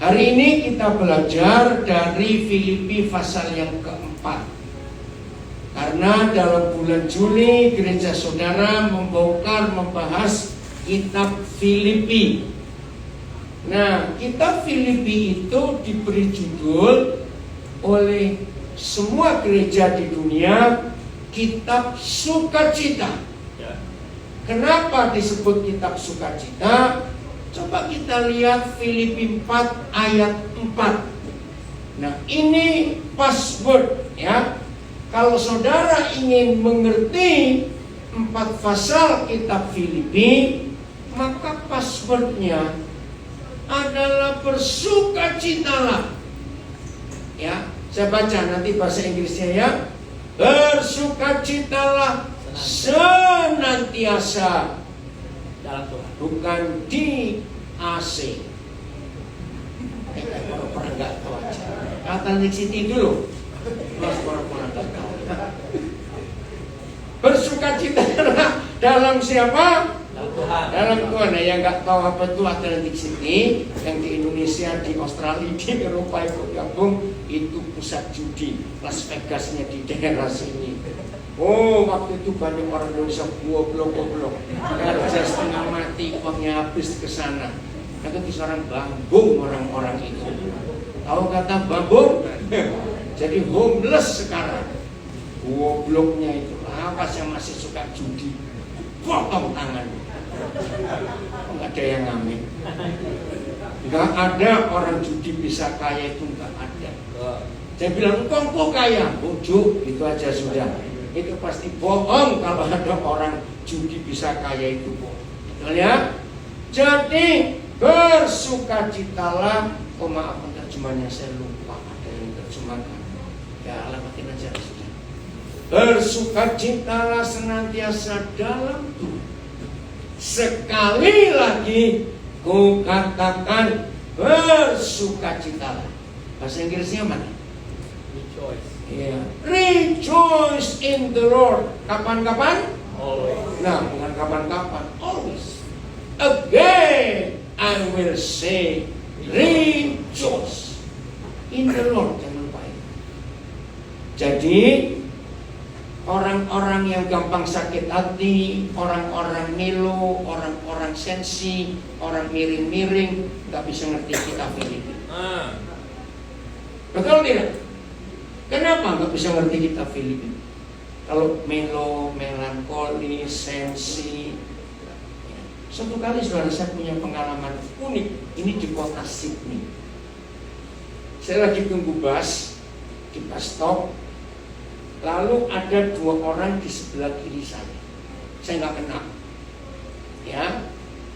Hari ini kita belajar dari Filipi pasal yang keempat. Karena dalam bulan Juli gereja saudara membahas kitab Filipi. Nah, kitab Filipi itu diberi judul oleh semua gereja di dunia kitab sukacita. Kenapa disebut kitab sukacita? Coba kita lihat Filipi 4 ayat 4. Nah, ini password ya. Kalau saudara ingin mengerti 4 pasal kitab Filipi, maka passwordnya adalah bersukacitalah. Ya, saya baca nanti bahasa Inggrisnya ya. Bersukacitalah senantiasa dalam Tuhan, bukan di AC. Pernah nggak tahu aja. Kata di sini dulu. Bersukacitalah dalam siapa? Dalam Tuhan. Nah, yang nggak tahu apa itu Atlantic City, yang di Indonesia, di Australia, di Eropa ikut gabung, itu pusat judi. Las Vegasnya di daerah sini. Oh, waktu itu banyak orang Indonesia goblok. Kerja setengah mati, uangnya habis ke sana. Kata seorang bambung orang-orang itu. Tahu kata bambung? Jadi homeless sekarang. Gobloknya itu. Apa sih masih suka judi? Potong tangan. Enggak ada yang ngamen. Enggak ada orang judi bisa kaya itu, enggak ada. Saya bilang engkau kaya, bujuk, itu aja sudah. Itu pasti bohong kalau ada orang judi bisa kaya itu bohong. Betul ya? Jadi bersukacitalah. Oh maaf, terjemahannya saya lupa. Ada yang terjemahkan. Ya alamatin aja sudah. Bersukacitalah senantiasa dalam Tuhan. Sekali lagi ku katakan bersukacitalah. Bahasa Inggrisnya mana? Rejoice. Yeah. Rejoice in the Lord. Kapan-kapan? Always. Nah, bukan kapan-kapan, always. Again I will say rejoice in the Lord. Jangan lupa itu. Jadi orang-orang yang gampang sakit hati, orang-orang nilo, orang-orang sensi, orang miring-miring, nggak bisa ngerti kitab Filipi. Betul tidak? Kenapa nggak bisa ngerti kitab Filipi? Kalau melo, melankoli, sensi. Suatu kali saudara saya punya pengalaman unik. Ini di kota Sydney. Saya lagi tunggu bus di bus stop. Lalu ada 2 orang di sebelah kiri saya. Saya nggak kenal. Ya,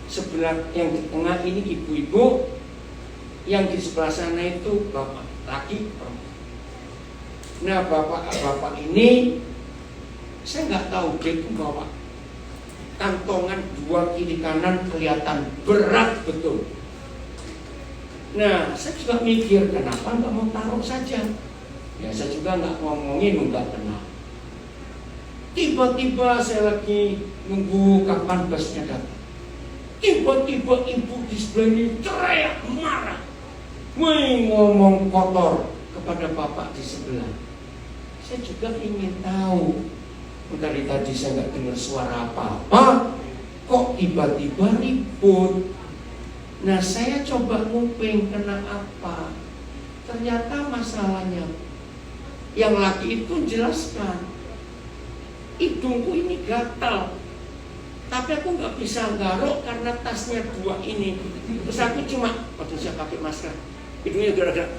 sebelah yang di tengah ini ibu-ibu, yang di sebelah sana itu bapak, laki perempuan. Nah, bapak ini saya nggak tahu dia itu bawa kantongan 2 kiri kanan kelihatan berat betul. Nah, saya juga mikir kenapa nggak mau taruh saja. Ya, saya juga nggak ngomongin, nggak kenal. Tiba-tiba saya lagi nunggu kapan busnya datang. Tiba-tiba ibu di sebelah ini teriak marah, ngomong kotor kepada bapak di sebelah. Saya juga ingin tahu. Dari tadi saya nggak dengar suara apa-apa, kok tiba-tiba ribut. Nah, saya coba nguping kena apa. Ternyata masalahnya yang laki itu jelaskan, hidungku ini gatal, tapi aku nggak bisa garuk karena tasnya 2 ini. Terus aku cuma, waktu saya pakai masker, hidungnya gerak-gerak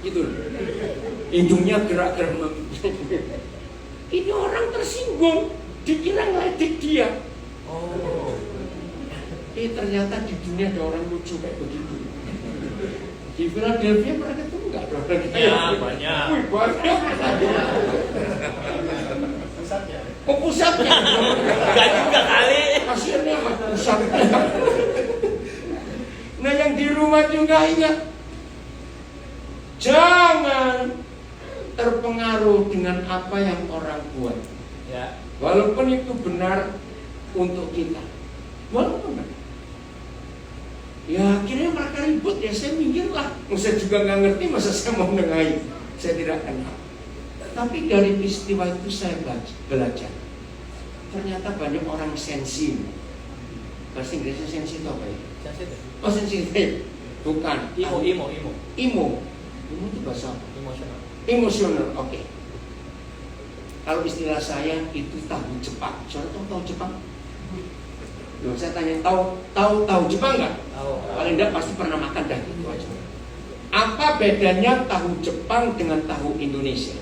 gitu, hidungnya gerak-gerak. Ini orang tersinggung, dikira ngeledek dia. Ternyata di dunia ada orang lucu kayak begitu. Di Philadelphia mereka tuh enggak ada orang kayak ya, banyak. Wih, banyak. Pusatnya. Oh, pusatnya. Enggak juga kali. Hasilnya pusatnya. Nah, yang di rumah juga ingat, jangan terpengaruh dengan apa yang orang buat. Ya. Walaupun itu benar untuk kita. Walaupun benar. Ya akhirnya mereka ribut ya saya minggirlah. Saya juga nggak ngerti, masa saya mau nengahi. Saya tidak kenal. Tapi dari peristiwa itu saya belajar. Ternyata banyak orang sensi. Bahasa Inggrisnya sensi itu apa ya? Sensitif. Oh, sensitif. Bukan. Imo. Imo itu bahasa apa? Emosional. Emosional, oke. Kalau istilah saya itu tahu Jepang. Saudara tahu Jepang? Loh, saya tanya, tahu Jepang nggak? Tahu. Paling tidak pasti pernah makan dah itu aja. Apa bedanya tahu Jepang dengan tahu Indonesia?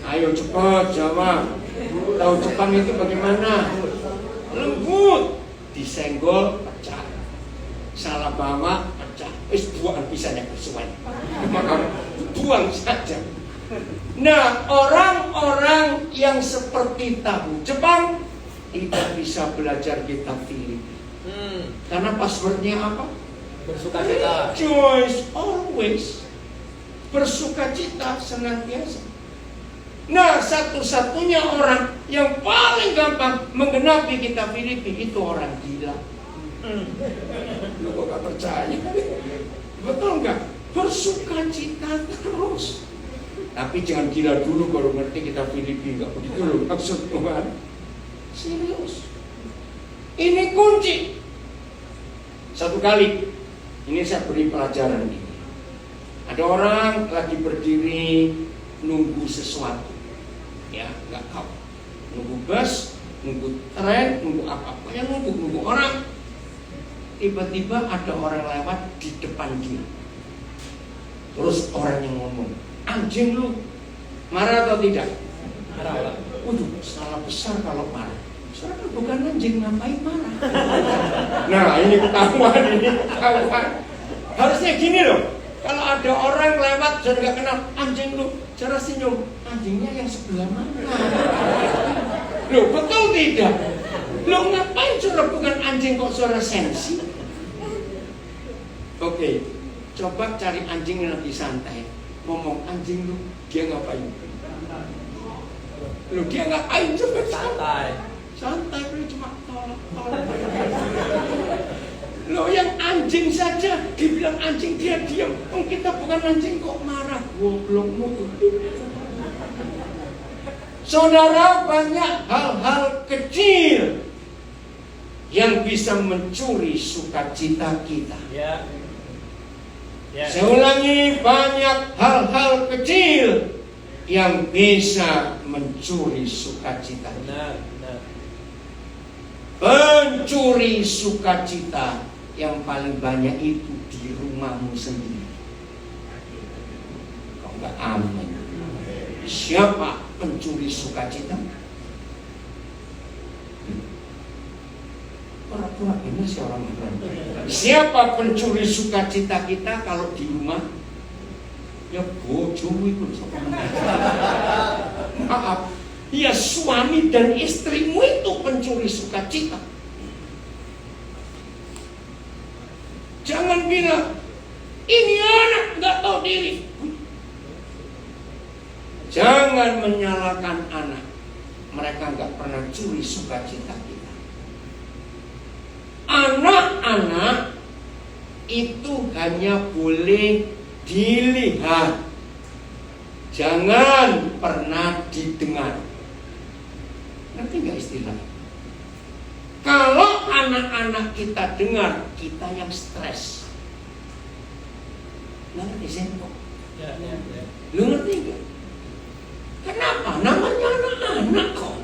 Ayo cepat jawab. Tahu Jepang itu bagaimana? Lembut, disenggol pecah, salah bawa pecah, buang pisahnya kesuai, buang saja. Nah, orang-orang yang seperti tahu Jepang tidak bisa belajar kitab Filipi. Karena passwordnya apa? Bersukacita. Rejoice always. Bersukacita senantiasa. Nah, satu-satunya orang yang paling gampang menggenapi kitab Filipi itu orang gila. Lu kok gak percaya? Betul nggak? Bersukacita terus. Tapi jangan gila dulu baru ngerti kitab Filipi, nggak begitu loh maksud Tuhan. Serius. Ini kunci. Satu kali ini saya beri pelajaran ini. Ada orang lagi berdiri nunggu sesuatu, ya nggak tahu. Nunggu bus, nunggu tren, nunggu apa-apa yang nunggu orang. Tiba-tiba ada orang lewat di depan dia. Terus orang yang ngomong, anjing lu, marah atau tidak? Marah. Waduh, salah besar kalau marah. Soalnya bukan anjing, ngapain marah? Nah, ini ketahuan. Harusnya gini loh. Kalau ada orang lewat sudah nggak kenal, anjing lu, cara senyum, anjingnya yang sebelah mana? Loh, betul tidak? Lo ngapain suara bukan anjing kok suara sensi? Oke, coba cari anjing yang lebih santai. Ngomong anjing lu, dia ngapain? Loh, dia ngapain? Coba santai, beli cuma tolak. Loh, yang anjing saja dibilang anjing dia diam. Oh, kita bukan anjing kok marah. Goblokmu. Saudara, banyak hal-hal kecil yang bisa mencuri sukacita kita. Ya. Saya ulangi, banyak hal-hal kecil yang bisa mencuri sukacita. Benar. Pencuri sukacita yang paling banyak itu di rumahmu sendiri. Kok nggak aman? Siapa pencuri sukacita? Pura-pura ini si orang berani. Siapa pencuri sukacita kita kalau di rumah? Ya bojomu itu. Maaf, ya suami dan istrimu itu pencuri sukacita. Jangan bilang ini anak nggak tahu diri. Jangan menyalahkan anak. Mereka nggak pernah curi sukacita kita. Anak-anak itu hanya boleh dilihat, jangan pernah didengar. Ngerti nggak istilah? Kalau anak-anak kita dengar, kita yang stres. Ngerti sih kok? Ya. Lu ngerti nggak? Kenapa? Namanya anak-anak kok.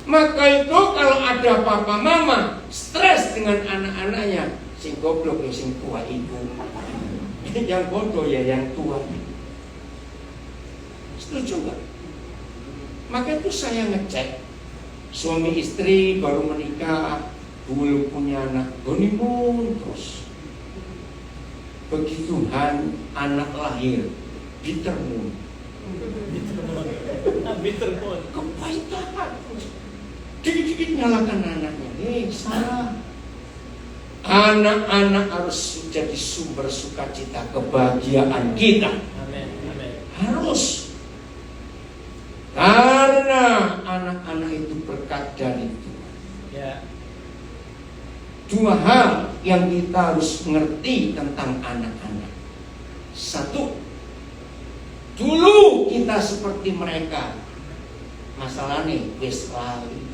Maka itu kalau ada papa mama stres dengan anak-anaknya, sing goblok ya sing tua ibu. Yang bodoh ya yang tua. Setuju nggak? Maka itu saya ngecek. Suami istri baru menikah, belum punya anak, honeymoon terus. Begitu anak lahir, bitter moon. Kepahitan. Dikit-dikit nyalakan anaknya. Salah. Anak-anak harus jadi sumber sukacita kebahagiaan kita. Amin. Harus. Karena anak-anak itu berkat dari Tuhan. Ya. Dua hal yang kita harus mengerti tentang anak-anak. Satu, dulu kita seperti mereka. Masalahnya wis lali.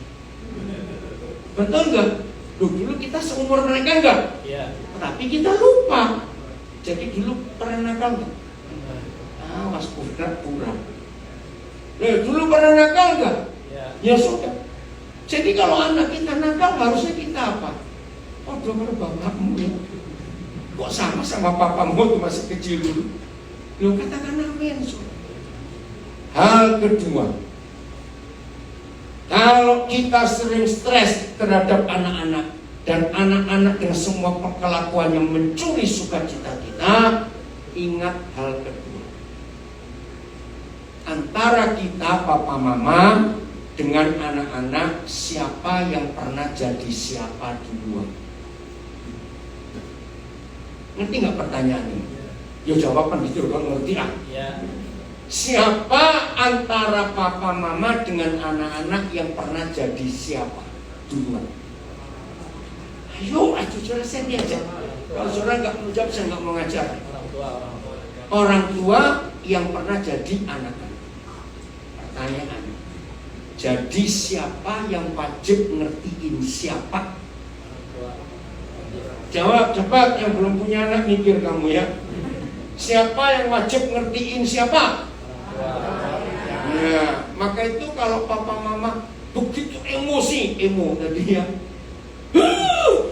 Betul nggak? Dulu kita seumur mereka nggak? Iya. Tapi kita lupa. Jadi dulu pernah nakal nggak? Awas pura-pura. Dulu pernah nakal nggak? Iya. Ya sudah. Jadi kalau anak kita nakal harusnya kita apa? Oh, dulu bapakmu ya. Kok sama papamu tuh masih kecil dulu? Lo katakan amin. Hal kedua, kalau kita sering stres terhadap anak-anak dan anak-anak dengan semua perkelakuan yang mencuri sukacita kita, ingat hal kedua. Antara kita papa mama dengan anak-anak, siapa yang pernah jadi siapa duluan? Ngerti nggak pertanyaannya? Ya jawaban gitu kan, ngerti ah? Iya. Siapa antara papa mama dengan anak-anak yang pernah jadi siapa duluan? Ayo, saudara saya diajak. Kalau saudara nggak mau jawab, saya nggak mau ngajar. Orang tua yang pernah jadi anak-anak. Pertanyaan, jadi siapa yang wajib ngertiin siapa? Jawab cepat, yang belum punya anak mikir kamu ya. Siapa yang wajib ngertiin siapa? Ya, maka itu kalau papa mama begitu emosi, tadi ya.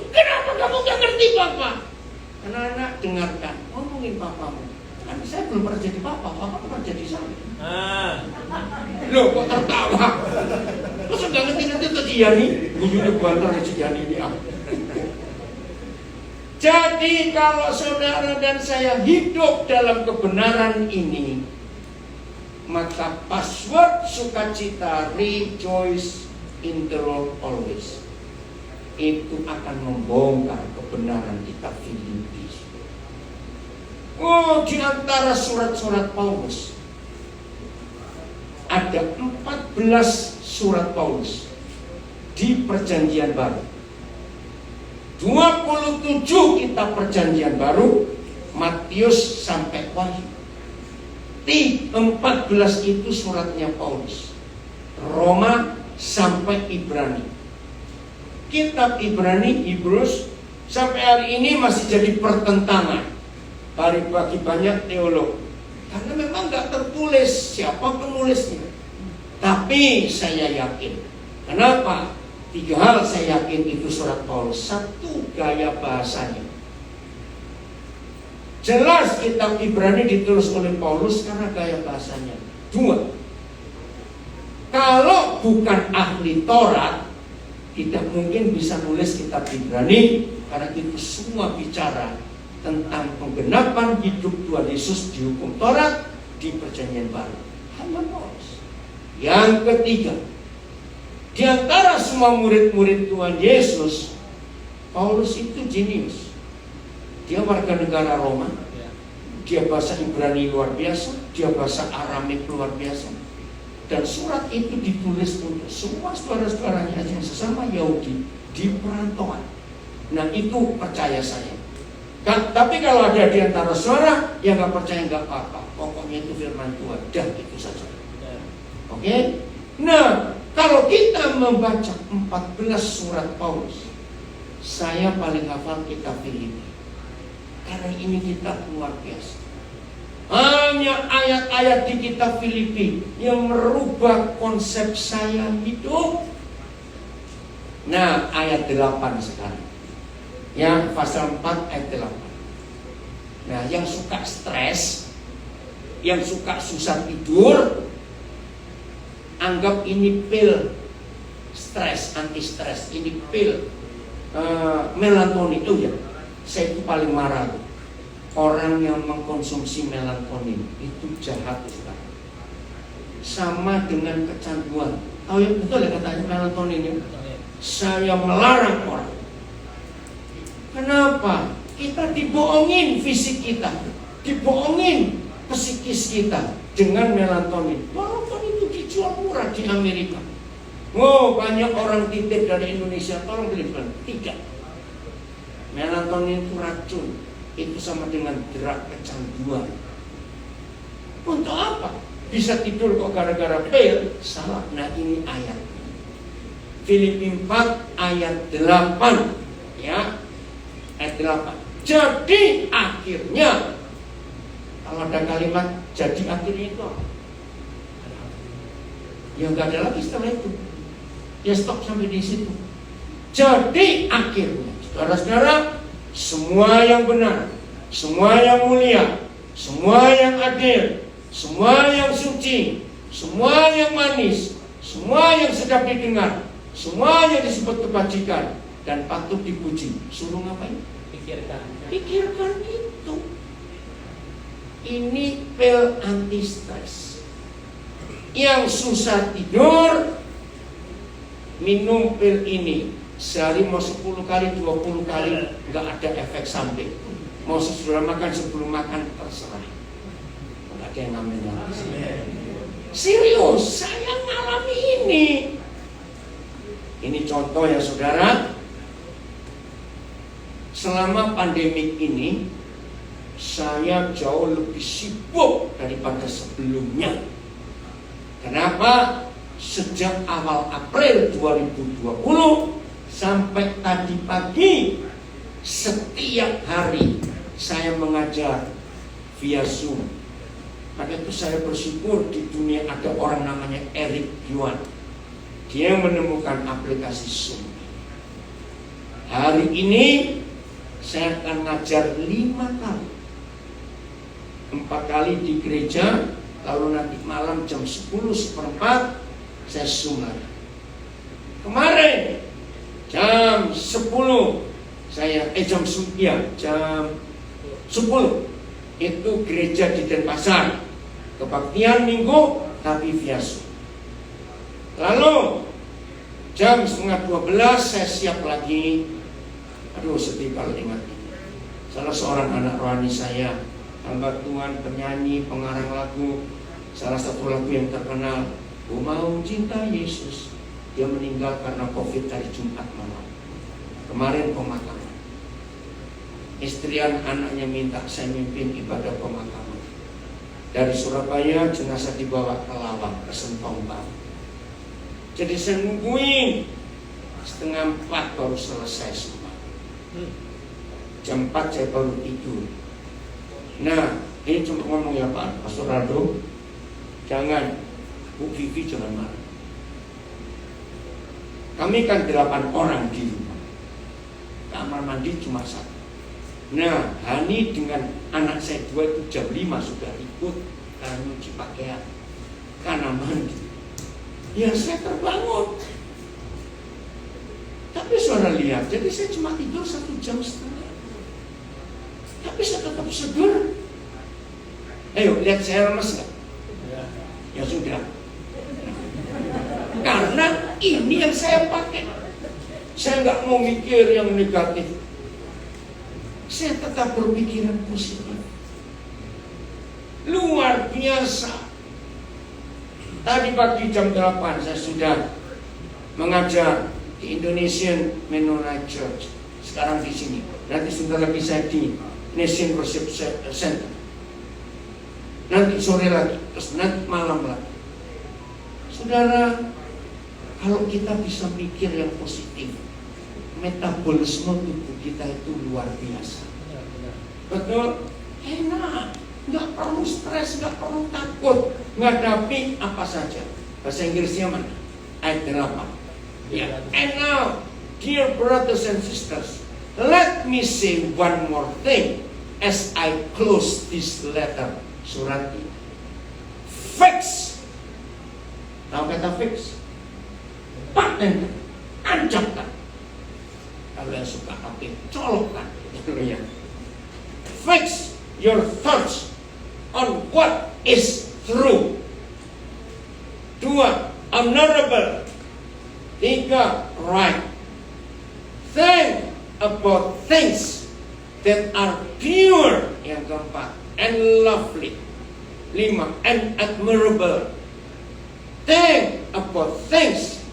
Kenapa kamu gak ngerti papa? Anak-anak dengarkan, ngomongin papamu. Kan saya belum pernah jadi papa pernah jadi saya. Loh, kok tertawa? Masa gak ngerti tadi ya nih? Gurunya bantar si Yani ini ah. Jadi kalau saudara dan saya hidup dalam kebenaran ini, maka password sukacita rejoice in the Lord always itu akan membongkar kebenaran kita Filipi. Oh, di antara surat-surat Paulus ada 14 surat Paulus di Perjanjian Baru. 27 kitab Perjanjian Baru, Matius sampai Wahyu. 14 itu suratnya Paulus. Roma sampai Ibrani. Kitab Ibrani, Hebrews sampai hari ini masih jadi pertentangan bagi banyak teolog. Karena memang nggak tertulis siapa penulisnya. Tapi saya yakin. Kenapa? 3 hal saya yakin itu surat Paulus. 1, gaya bahasanya. Jelas kitab Ibrani ditulis oleh Paulus karena gaya bahasanya. 2, kalau bukan ahli Taurat, tidak mungkin bisa nulis kitab Ibrani karena itu semua bicara tentang penggenapan hidup Tuhan Yesus di hukum Taurat di Perjanjian Baru. Hanya Paulus. Yang ketiga, di antara semua murid-murid Tuhan Yesus, Paulus itu jenius. Dia warga negara Roma. Dia bahasa Ibrani luar biasa, dia bahasa Aramik luar biasa. Dan surat itu ditulis untuk semua saudara-saudaranya yang sesama Yahudi di perantauan. Nah itu percaya saya. Tapi kalau ada di antara saudara yang nggak percaya nggak apa-apa. Pokoknya itu firman Tuhan. Dan itu saja. Oke? Nah, kalau kita membaca 14 surat Paulus, saya paling hafal kitab Filipi. Karena ini kitab luar biasa. Hanya ayat-ayat di kitab Filipi yang merubah konsep saya hidup. Nah, ayat 8 sekarang. Ya, pasal 4 ayat 8. Nah, yang suka stres, yang suka susah tidur, anggap ini pil stres, anti stres. Ini pil melatonin. Oh ya, saya itu paling marah. Orang yang mengkonsumsi melatonin itu jahat sekali. Sama dengan kecanduan. Tahu ya betul ya katanya melatonin ya? Saya melarang orang. Kenapa? Kita dibohongin fisik kita, dibohongin psikis kita dengan melatonin. Melatonin itu dijual murah di Amerika. Oh, banyak orang titip dari Indonesia, tolong belikan. Tidak. Melatonin itu racun. Itu sama dengan gerak kecanduan. Untuk apa? Bisa tidur kok gara-gara pil? Salah. Nah ini ayat. Filipi 4 ayat 8. Ya, ayat 8. Jadi akhirnya, kalau ada kalimat jadi akhirnya itu apa? Ya nggak ada lagi setelah itu. Ya stop sampai di situ. Jadi akhirnya, saudara-saudara, semua yang benar, semua yang mulia, semua yang adil, semua yang suci, semua yang manis, semua yang sedap didengar, semua yang disebut kebajikan dan patut dipuji, suruh ngapain? Pikirkan itu. Ini pil anti stres. Yang susah tidur, minum pil ini. Sehari mau 10 kali, 20 kali, nggak ada efek samping. Mau sesudah makan, sebelum makan, terserah. Nggak ada yang namanya. Serius, saya ngalami ini. Ini contoh ya saudara. Selama pandemik ini, saya jauh lebih sibuk daripada sebelumnya. Kenapa? Sejak awal April 2020 sampai tadi pagi, setiap hari saya mengajar via Zoom. Maka itu saya bersyukur di dunia ada orang namanya Eric Yuan. Dia menemukan aplikasi Zoom. Hari ini saya akan ngajar 5 kali. 4 kali di gereja, lalu nanti malam jam 10:04 saya Zoom lagi. Kemarin jam 10 jam 10 itu gereja di Denpasar, kebaktian minggu tapi via Zoom. Lalu jam 11:30 saya siap lagi. Aduh sedih kalau ingat ini. Salah seorang anak rohani saya, hamba Tuhan, penyanyi, pengarang lagu, salah satu lagu yang terkenal, "Ku mau cinta Yesus." Dia meninggal karena COVID hari Jumat malam. Kemarin pemakaman. Istri anaknya minta saya mimpin ibadah pemakaman. Dari Surabaya jenazah dibawa ke Lawang, ke Sentombang. Jadi saya nungguin 3:30 baru selesai semua. Jam 4 saya baru tidur. Nah, ini cuma ngomong ya Pak Pastor Aldo, jangan, Bu Vivi jangan marah. Kami kan 8 orang di rumah. Kamar mandi cuma 1. Nah, Hani dengan anak saya 2 itu jam 5 sudah ikut karena nyuci pakaian, karena mandi. Ya saya terbangun. Tapi saudara lihat, jadi saya cuma tidur 1,5 jam. Tapi saya tetap seger. Ayo lihat saya lemes nggak? Ya sudah. Karena ini yang saya pakai. Saya nggak mau mikir yang negatif. Saya tetap berpikiran positif. Luar biasa. Tadi pagi jam 8 saya sudah mengajar di Indonesian Mennonite Church. Sekarang di sini. Nanti sebentar lagi saya di Nation Worship Center. Nanti sore lagi, terus nanti malam lagi. Saudara, kalau kita bisa mikir yang positif, metabolisme tubuh kita itu luar biasa. Betul? Enak, nggak perlu stres, nggak perlu takut, ngadapi apa saja. Bahasa Inggrisnya mana? Ayat 8. Ya. And now, dear brothers and sisters, let me say one more thing as I close this letter. Surat ini. Fix. Tahu kata fix? Paten, ancapkan. Kalau yang suka pakai, colokkan. Ya. Fix your thoughts on what is true. 2. Honorable. 3. Right. Think about things that are pure. Yang keempat, and lovely. 5. And admirable. Think about things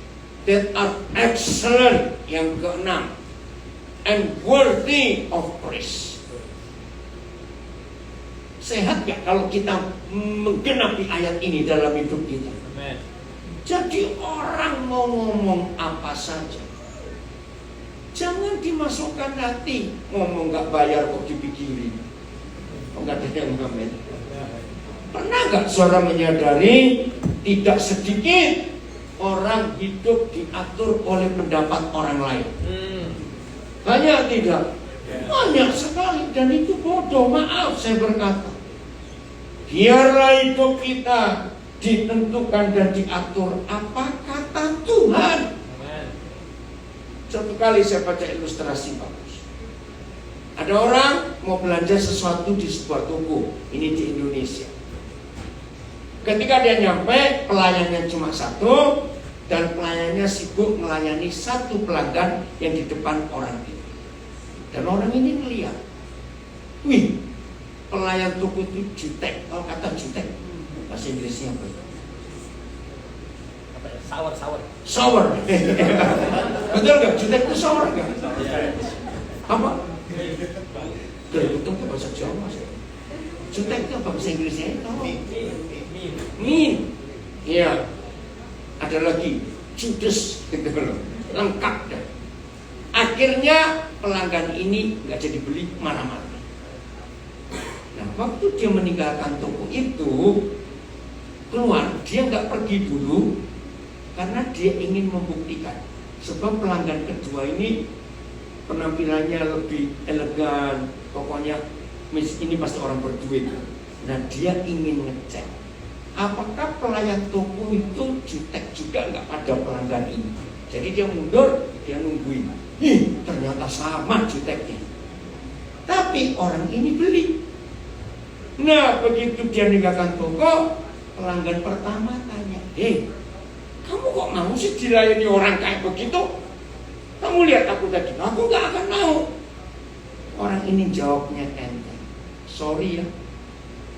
that are excellent. Yang keenam, and worthy of praise. Sehat gak kalau kita menggenapi ayat ini dalam hidup kita? Amen. Jadi orang mau ngomong apa saja, jangan dimasukkan hati. Ngomong gak bayar kok dipikirin. Enggak ada yang amin. Pernah gak saudara menyadari tidak sedikit orang hidup diatur oleh pendapat orang lain? Banyak tidak? Banyak sekali, dan itu bodoh. Maaf saya berkata, biarlah hidup kita ditentukan dan diatur apa kata Tuhan. Satu kali saya baca ilustrasi bagus. Ada orang mau belanja sesuatu di sebuah toko, ini di Indonesia. Ketika dia nyampe, pelayannya cuma satu, dan pelayannya sibuk melayani satu pelanggan yang di depan orang itu. Dan orang ini melihat, wih, pelayan toko itu jutek. Kalau kata jutek, bahasa Inggrisnya apa? Apa ya? Sour. Sour. Betul nggak? Jutek itu sour nggak? Apa? Itu bahasa Jawa. Jutek itu apa bahasa Inggrisnya? Min. Iya. Ada lagi judes, gitu loh. Lengkap dah. Akhirnya pelanggan ini nggak jadi beli, marah-marah. Nah, waktu dia meninggalkan toko itu, keluar, dia nggak pergi dulu karena dia ingin membuktikan. Sebab pelanggan kedua ini penampilannya lebih elegan, pokoknya ini pasti orang berduit. Nah, dia ingin ngecek apakah pelayan toko itu jutek juga nggak pada pelanggan ini. Jadi dia mundur, dia nungguin. Ternyata sama juteknya. Tapi orang ini beli. Nah, begitu dia meninggalkan toko, pelanggan pertama tanya, kamu kok mau sih dilayani orang kayak begitu? Kamu lihat aku tadi, aku gak akan mau. Orang ini jawabnya enteng, sorry ya,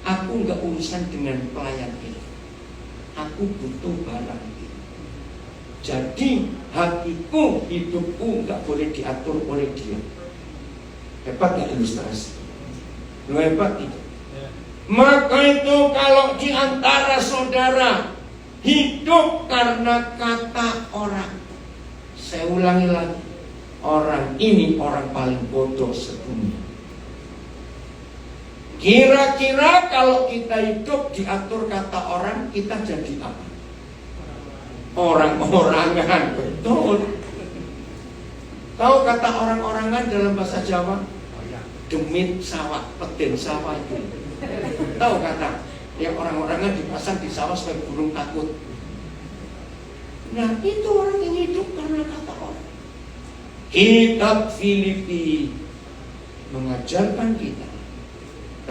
aku gak urusan dengan pelayan ini. Aku butuh barang ini. Jadi hatiku, hidupku gak boleh diatur oleh dia. Hebat gak ilustrasi? Lu hebat itu. Maka itu kalau di antara saudara hidup karena kata orang, saya ulangi lagi, orang ini orang paling bodoh sedunia. Kira-kira kalau kita hidup diatur kata orang, kita jadi apa? Orang-orangan, betul. Tahu kata orang-orangan dalam bahasa Jawa? Demit sawah, peden sawah itu. Tahu kata yang orang-orangan dipasang di sawah supaya burung takut. Nah, itu orang yang hidup karena kata orang. Kitab Filipi mengajarkan kita,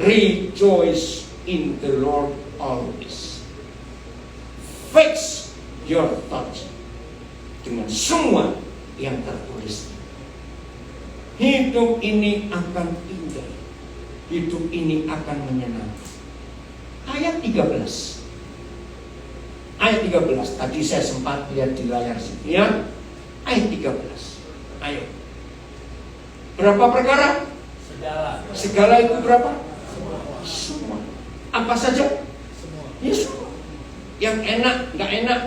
rejoice in the Lord always. Fix your thoughts dengan semua yang tertulis. Hidup ini akan indah. Hidup ini akan menyenangkan. Ayat 13. Ayat 13. Tadi saya sempat lihat di layar sini ya. Ayat 13. Ayo. Berapa perkara? Segala itu berapa? Semua. Apa saja? Ya semua. Yang enak, nggak enak,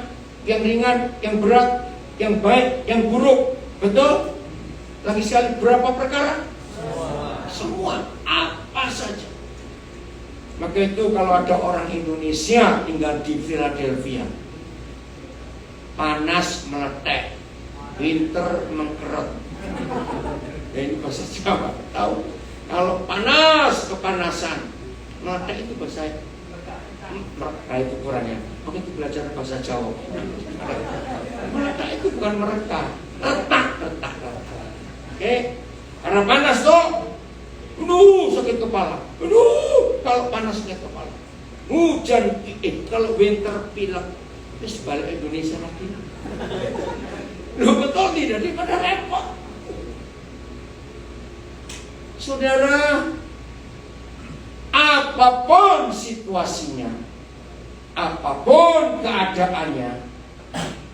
yang ringan, yang berat, yang baik, yang buruk. Betul? Lagi sekali, berapa perkara? Semua. Apa saja. Maka itu kalau ada orang Indonesia tinggal di Philadelphia, panas meletek, winter mengkeret. Ya, ini bahasa Jawa. Tahu? Kalau panas, kepanasan, meletek itu bahasa mereka itu kurangnya. Maka itu belajar bahasa Jawa. Meletek itu bukan mereka, retak. Oke? Karena panas tuh, sakit kepala. Kalau panas sakit kepala. Hujan, kalau winter pilek. Terus balik Indonesia lagi. Loh, betul tidak? Daripada repot. Saudara, apapun situasinya, apapun keadaannya,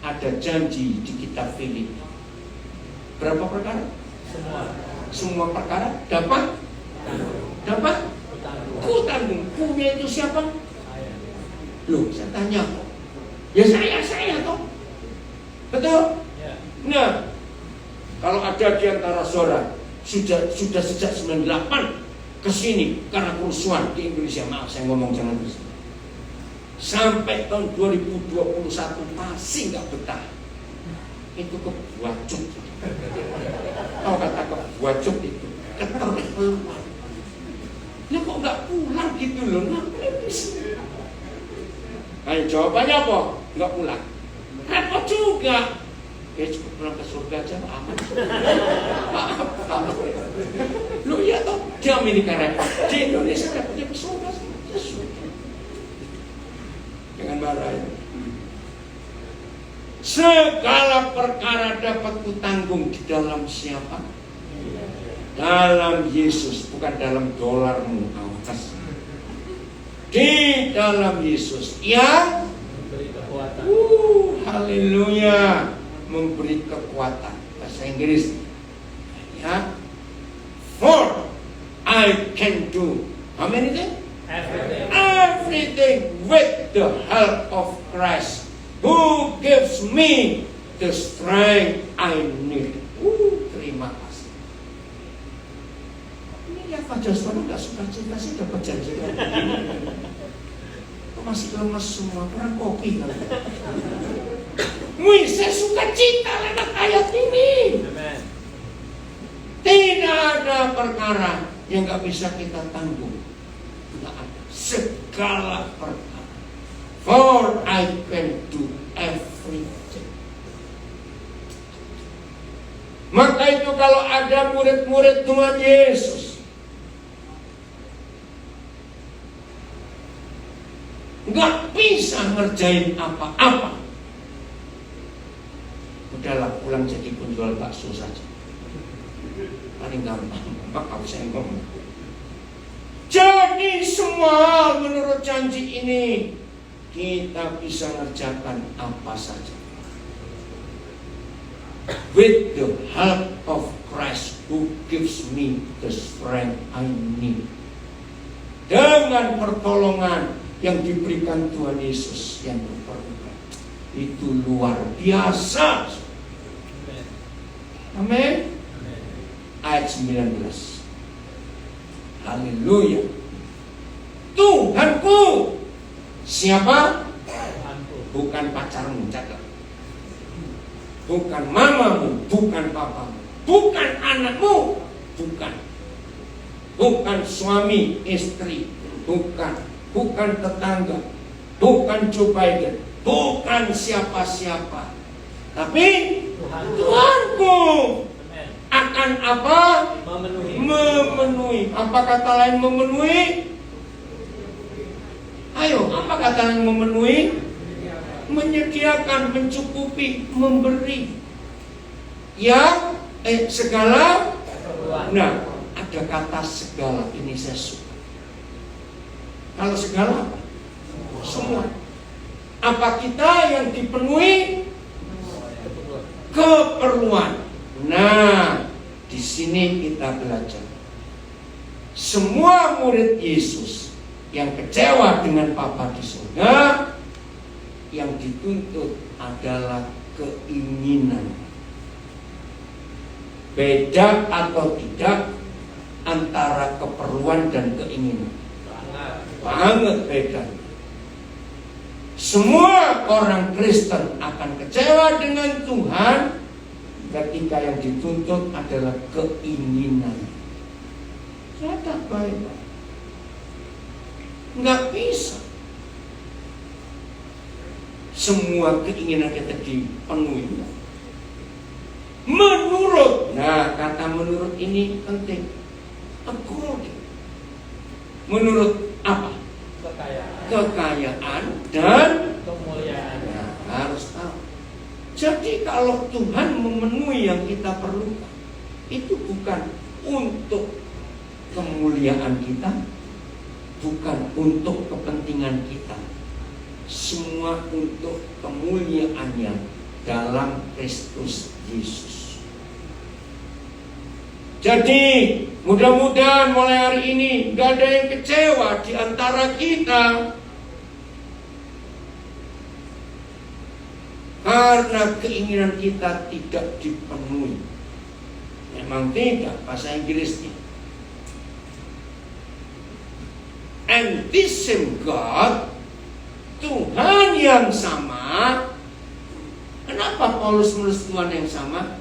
ada janji di kitab Filipi. Berapa perkara? Semua. semua perkara dapat ku tanggung. Ku-nya itu siapa? Loh, saya tanya kok. Ya saya toh. Betul? Nah, kalau ada di antara saudara sudah sejak 98 ke sini karena kerusuhan di Indonesia, maaf saya ngomong jangan terus. Sampai tahun 2021 masih nggak betah. Itu kebuacut. Tahu kata kebuacut itu? Keterlaluan. Nah kok nggak pulang gitu loh? Ayo jawabannya apa? Nggak pulang. Repot juga. Ya cukup pulang ke surga aja aman. Lu ya toh di Amerika repot, di Indonesia repotnya ke surga. Jangan marah ya. Segala perkara dapat kutanggung di dalam siapa? Dalam Yesus, bukan dalam dolarmu, awas. Di dalam Yesus yang Memberi kekuatan. haleluya, memberi kekuatan. Bahasa Inggris ya. For I can do how many things? Everything with the help of Christ who gives me the strength I need. Terima kasih. Ini ya Pak Jasmine gak suka cinta sih dapat janji kan? Kok masih lemes semua, kurang kopi kan? Wih, saya suka cinta lewat ayat ini. Amen. Tidak ada perkara yang gak bisa kita tanggung. Tidak ada. Segala perkara. For I can do everything. Maka itu kalau ada murid-murid Tuhan Yesus nggak bisa ngerjain apa-apa, udahlah pulang jadi penjual bakso saja. Paling gampang, maaf saya ngomong. Jadi semua menurut janji ini kita bisa ngerjakan apa saja. With the help of Christ who gives me the strength I need. Dengan pertolongan yang diberikan Tuhan Yesus yang berkorban. Itu luar biasa. Amin. Ayat 19. Haleluya. Tuhanku. Siapa? Bukan pacarmu, catat. Bukan mamamu, bukan papamu, bukan anakmu, bukan. Bukan suami, istri, bukan tetangga, bukan Joe Biden, bukan siapa-siapa. Tapi Tuhanku akan apa? Memenuhi. Apa kata lain memenuhi? Ayo, apa kata lain memenuhi? Menyediakan, mencukupi, memberi. Yang segala. Nah, ada kata segala, ini saya suka. Kalau segala apa? Semua. Apa kita yang dipenuhi? Keperluan. Nah, di sini kita belajar. Semua murid Yesus yang kecewa dengan Bapa di surga, yang dituntut adalah keinginan. Beda atau tidak antara keperluan dan keinginan? Banget beda. Semua orang Kristen akan kecewa dengan Tuhan ketika yang dituntut adalah keinginan. Catat baik. Nggak bisa semua keinginan kita dipenuhi. Menurut, nah kata menurut ini penting. According. Menurut apa? Kekayaan dan kemuliaan. Nah, harus tahu. Jadi kalau Tuhan memenuhi yang kita perlukan, itu bukan untuk kemuliaan kita, bukan untuk kepentingan kita. Semua untuk kemuliaannya dalam Kristus Yesus. Jadi mudah-mudahan mulai hari ini gak ada yang kecewa di antara kita karena keinginan kita tidak dipenuhi. Memang tidak, bahasa Inggrisnya. And this same God, Tuhan yang sama. Kenapa Paulus menulis Tuhan yang sama?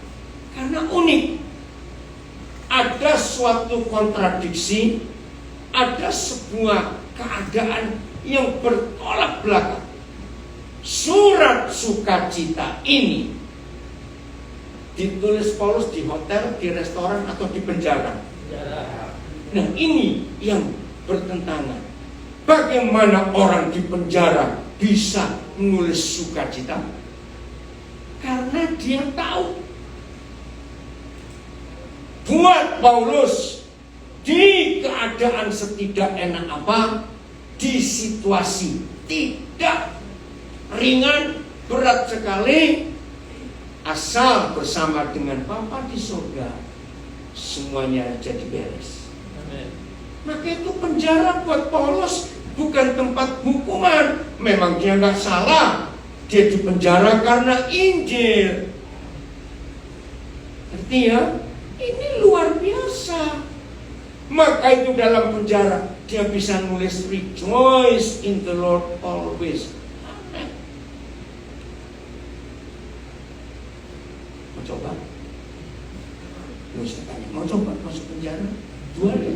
Karena unik. Ada suatu kontradiksi, ada sebuah keadaan yang bertolak belakang. Surat sukacita ini ditulis Paulus di hotel, di restoran, atau di penjara. Nah, ini yang bertentangan. Bagaimana orang di penjara bisa menulis sukacita? Karena dia tahu. Buat Paulus, di keadaan setidak enak apa, di situasi tidak ringan, berat sekali, asal bersama dengan Bapa di surga, semuanya jadi beres. Amen. Maka itu penjara buat Paulus bukan tempat hukuman. Memang dia nggak salah, dia di penjara karena Injil. Ngerti ya? Ini luar biasa. Maka itu dalam penjara dia bisa nulis rejoice in the Lord always. Amen. Mau coba? Mau coba masuk penjara? 2 hari.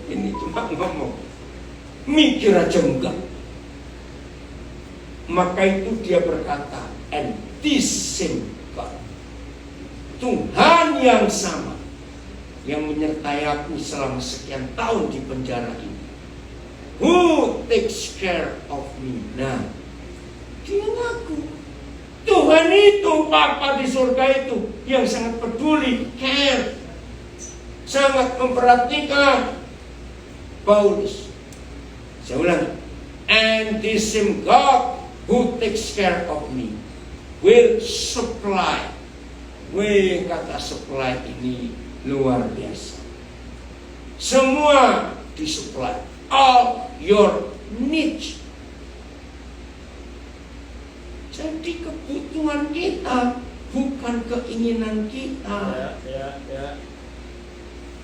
Ini cuma ngomong, mikir aja enggak. Maka itu dia berkata, and this same God, Tuhan yang sama, yang menyertai aku selama sekian tahun di penjara ini, who takes care of me. Nah, dia ngaku Tuhan itu, Bapa di surga itu, yang sangat peduli, care, sangat memperhatikan Paulus. Saya ulang, and this same God who takes care of me will supply. Wih, kata supply ini luar biasa. Semua disupply, all your needs. Jadi kebutuhan kita bukan keinginan kita. Ya.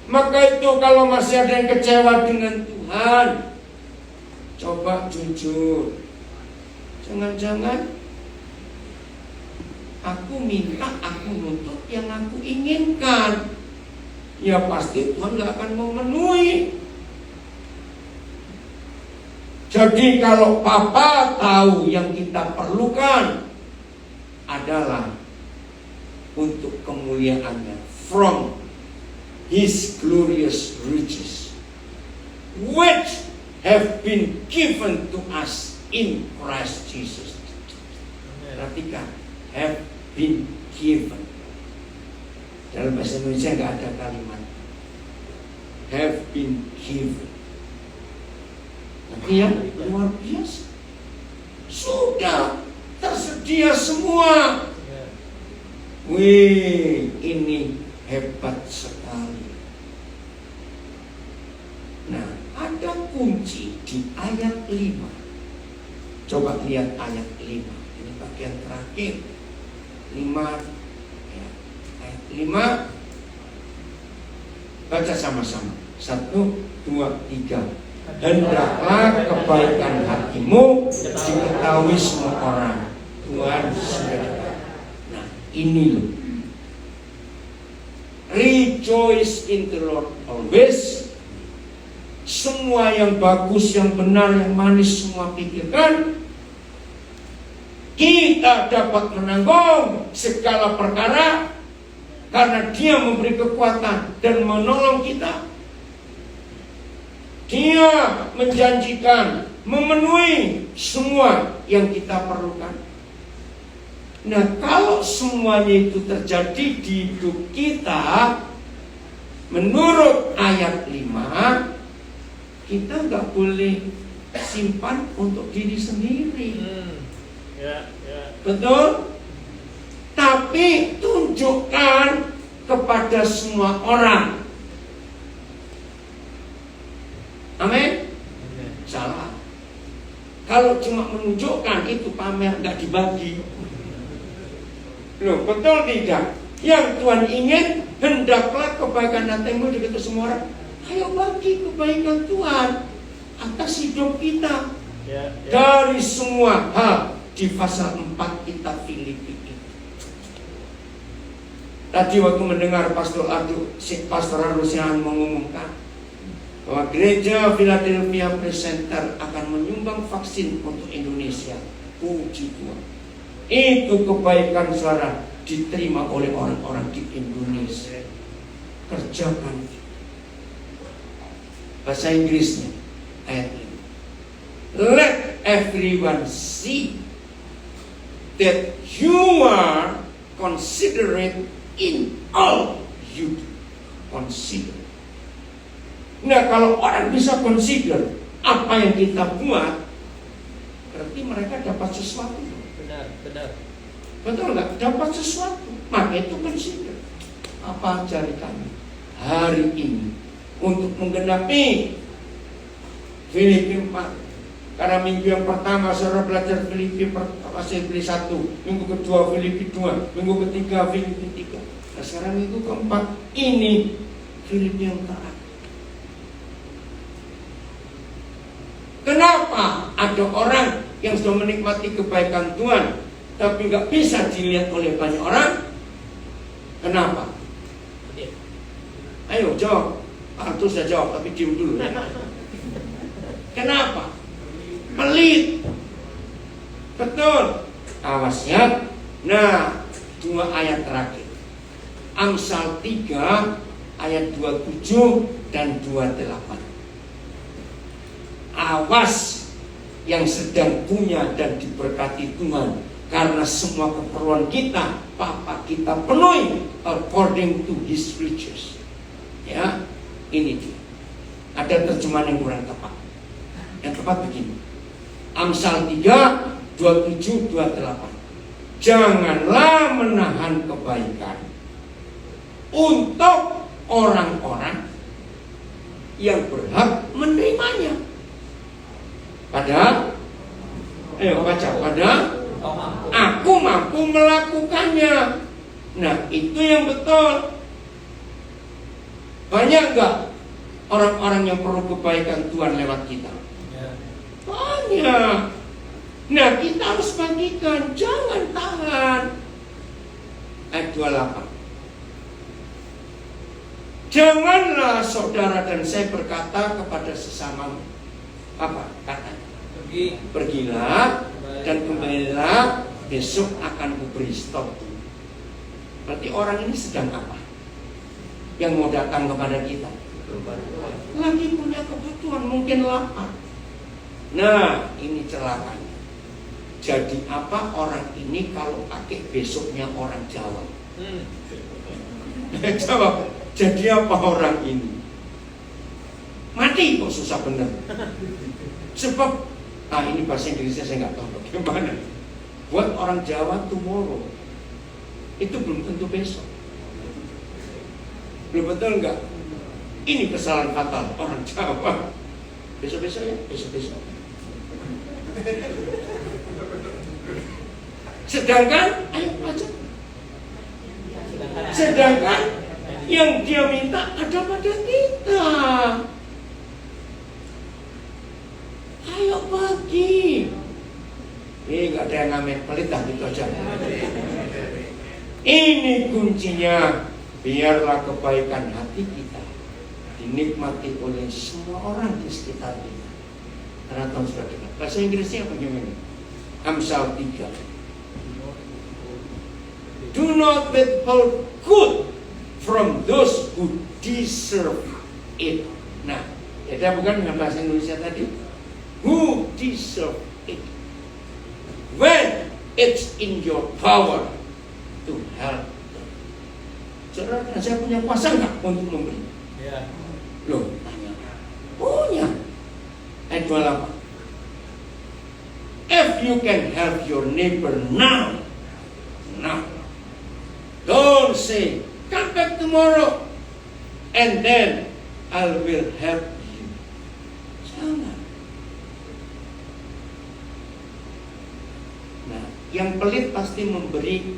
Maka itu kalau masih ada yang kecewa dengan Tuhan, coba jujur. Jangan-jangan aku minta, aku nuntut yang aku inginkan. Ya pasti Tuhan gak akan memenuhi. Jadi kalau Papa tahu yang kita perlukan adalah untuk kemuliaannya, from His glorious riches, which have been given to us in Christ Jesus. Perhatikan, have been given. Dalam bahasa Indonesia nggak ada kalimat have been given. Tapi yang luar biasa, sudah tersedia semua. Wih, ini hebat sekali. Nah, ada kunci di ayat 5. Coba lihat ayat 5. Ini bagian terakhir. 5 ya. Ayat 5. Baca sama-sama. 1, 2, 3. Hendaklah kebaikan hatimu diketahui semua orang. Tuhan sudah dekat. Nah, ini loh. Rejoice in the Lord always. Semua yang bagus, yang benar, yang manis semua pikirkan. Kita dapat menanggung segala perkara karena Dia memberi kekuatan dan menolong kita. Dia menjanjikan memenuhi semua yang kita perlukan. Nah, kalau semuanya itu terjadi di hidup kita menurut ayat 5, kita nggak boleh simpan untuk diri sendiri. Ya. Betul? Tapi tunjukkan kepada semua orang. Amin? Salah. Kalau cuma menunjukkan itu pamer, nggak dibagi. Loh, betul tidak? Yang Tuhan ingin, hendaklah kebaikan dan timbul di kita semua orang. Ayo bagi kebaikan Tuhan atas hidup kita. Dari semua hal di pasal 4 kitab Filipi itu. Tadi waktu mendengar Pastor Arusian mengumumkan bahwa gereja Philadelphia Presenter akan menyumbang vaksin untuk Indonesia. Puji Tuhan. Itu kebaikan saudara diterima oleh orang-orang di Indonesia. Kerjakan. Bahasa Inggrisnya ayat ini. Let everyone see that you are considerate in all you do. Consider. Nah, kalau orang bisa consider apa yang kita buat, berarti mereka dapat sesuatu. Benar. Betul nggak? Dapat sesuatu. Maka itu consider. Apa cari kami hari ini untuk menggenapi Filipi 4. Karena minggu yang pertama saudara belajar Filipi 1, minggu kedua Filipi 2, minggu ketiga Filipi 3. Nah sekarang minggu keempat ini Filipi yang terakhir. Kenapa ada orang yang sudah menikmati kebaikan Tuhan tapi nggak bisa dilihat oleh banyak orang? Kenapa? Ayo jawab. Antum sudah jawab tapi diam dulu. Kenapa? Pelit. Betul. Awas ya. Nah, 2 ayat terakhir. Amsal 3 ayat 27 dan 28. Awas yang sedang punya dan diberkati Tuhan, karena semua keperluan kita Papa kita penuhi according to His riches. Ya, ini dia. Ada terjemahan yang kurang tepat. Yang tepat begini. Amsal 3 27 28. Janganlah menahan kebaikan untuk orang-orang yang berhak menerimanya. Padahal, ayo baca. Padahal aku mampu melakukannya. Nah, itu yang betul. Banyak nggak orang-orang yang perlu kebaikan Tuhan lewat kita? Banyak. Nah, kita harus bagikan, jangan tahan. Ayat 28. Janganlah saudara dan saya berkata kepada sesamamu. Apa katanya? Pergilah dan kembalilah, besok akan kuberi stok. Berarti orang ini sedang apa? Yang mau datang kepada kita lagi punya kebutuhan, mungkin lapar. Nah, ini celakanya. Jadi apa orang ini kalau pakai besoknya orang Jawa? Jawab. Jadi apa orang ini? Mati kok susah bener. Sebab, ini bahasa Inggrisnya saya nggak tahu bagaimana. Buat orang Jawa tomorrow itu belum tentu besok. Belum betul nggak? Ini kesalahan fatal orang Jawa. Besok-besok ya, besok-besok. Sedangkan, ayo baca. Sedangkan yang dia minta ada pada kita. Ayo bagi. Ini nggak ada yang ngamen, pelit dah gitu aja. Ini kuncinya. Biarlah kebaikan hati kita dinikmati oleh semua orang di sekitar kita. Karena Tuhan sudah dekat. Bahasa Inggrisnya bagaimana? Amsal 3. Do not withhold good from those who deserve it. Nah, beda bukan dengan bahasa Indonesia tadi? Who deserve it? When it's in your power to help. Saudara, saya punya kuasa nggak untuk memberi? Ya. Loh, tanya. Punya. Ayat 28. If you can help your neighbor now, don't say, kan back tomorrow and then I will help you. Jangan. Nah, yang pelit pasti memberi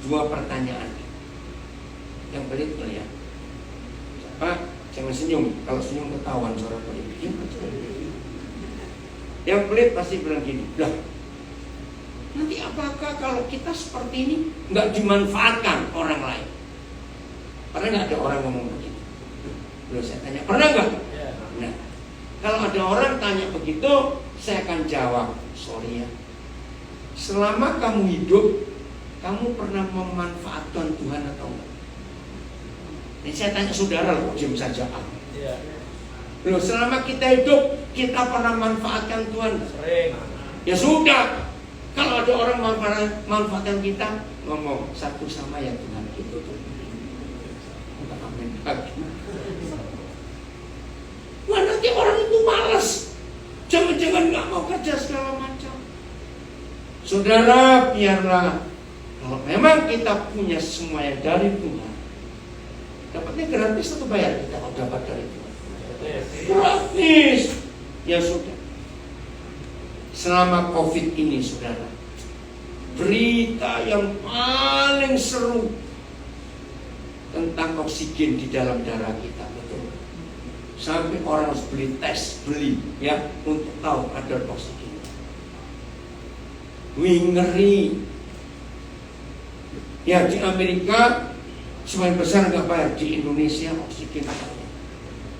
dua pertanyaan. Yang pelit ya, Pak, jangan senyum. Kalau senyum ketahuan suara pelit. Yang pelit pasti bilang gini, lah, nanti apakah kalau kita seperti ini nggak dimanfaatkan orang lain? Pernah nggak ada orang ngomong begitu? Belum saya tanya, pernah nggak? Nah, kalau ada orang tanya begitu, saya akan jawab, sorry ya. Selama kamu hidup, kamu pernah memanfaatkan Tuhan atau enggak? Ini saya tanya saudara loh, diam saja. Loh, selama kita hidup, kita pernah manfaatkan Tuhan? Sering. Ya sudah. Kalau ada orang manfaatkan kita, ngomong satu sama ya Tuhan gitu tuh. Enggak amin lagi. Wah, nanti orang itu malas. Jangan-jangan nggak mau kerja segala macam. Saudara, biarlah kalau memang kita punya semua yang dari Tuhan, dapatnya gratis atau bayar kita kalau dapat dari Tuhan? Gratis. Ya sudah. Selama COVID ini, saudara, berita yang paling seru tentang oksigen di dalam darah kita, betul. Sampai orang harus beli ya untuk tahu kadar oksigen. Wih, ngeri. Ya, di Amerika sebagian besar nggak bayar, di Indonesia oksigen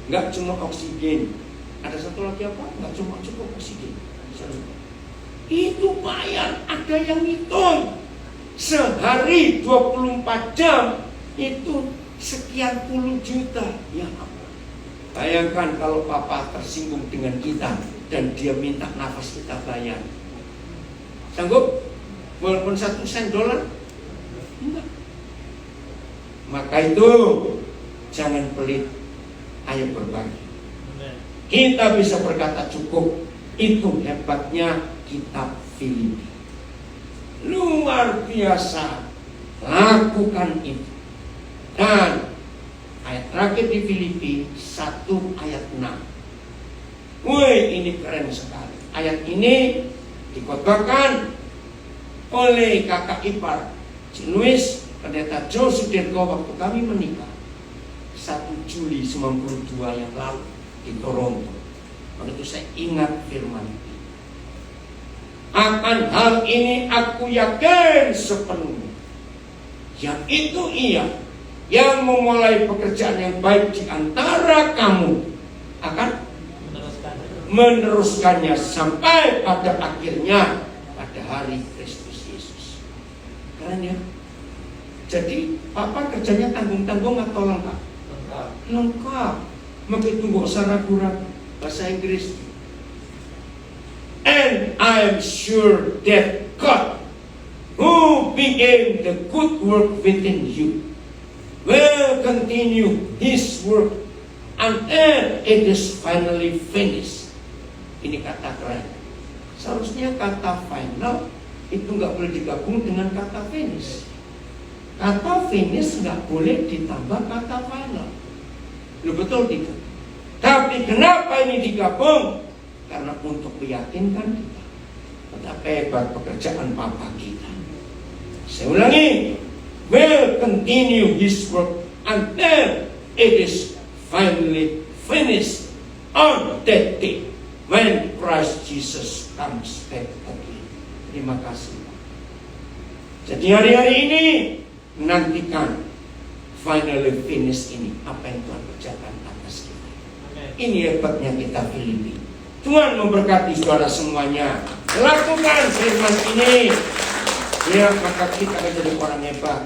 nggak cuma oksigen, ada satu lagi apa? Nggak cuma cukup oksigen. Itu bayar, ada yang hitung sehari 24 jam itu sekian puluh juta. Ya ampun. Bayangkan kalau papa tersinggung dengan kita dan dia minta nafas kita bayar. Sanggup? Walaupun 1 sen dolar? Enggak. Maka itu jangan pelit, ayo berbagi. Kita bisa berkata cukup. Itu hebatnya kitab Filipi. Luar biasa. Lakukan itu. Dan ayat terakhir di Filipi 1 ayat 6. Wih, ini keren sekali. Ayat ini dikotbahkan oleh kakak ipar si Luis, pendeta Joe Sudirgo waktu kami menikah 1 Juli 92 yang lalu di Toronto. Waktu itu saya ingat firman ini. Akan hal ini aku yakin sepenuhnya, yaitu Ia yang memulai pekerjaan yang baik di antara kamu akan meneruskannya sampai pada akhirnya pada hari Kristus Yesus. Keren ya. Jadi papa kerjanya tanggung-tanggung atau lengkap? Lengkap. Begitu nggak usah ragu-ragu. Bahasa Inggris. And I am sure that God, who began the good work within you, will continue His work until it is finally finished. Ini kata keren. Seharusnya kata final itu nggak boleh digabung dengan kata finish. Kata finish nggak boleh ditambah kata final. Lu betul tidak? Tapi kenapa ini digabung? Karena untuk meyakinkan kita betapa hebat pekerjaan Papa kita. Saya ulangi, will continue His work until it is finally finished on that day when Christ Jesus comes back again. Terima kasih. Jadi hari-hari ini nantikan finally finish ini, apa yang Tuhan kerjakan atas kita. Ini hebatnya kita Filipi. Tuhan memberkati saudara semuanya. Lakukan firman ini. Ya, maka kita akan jadi orang hebat.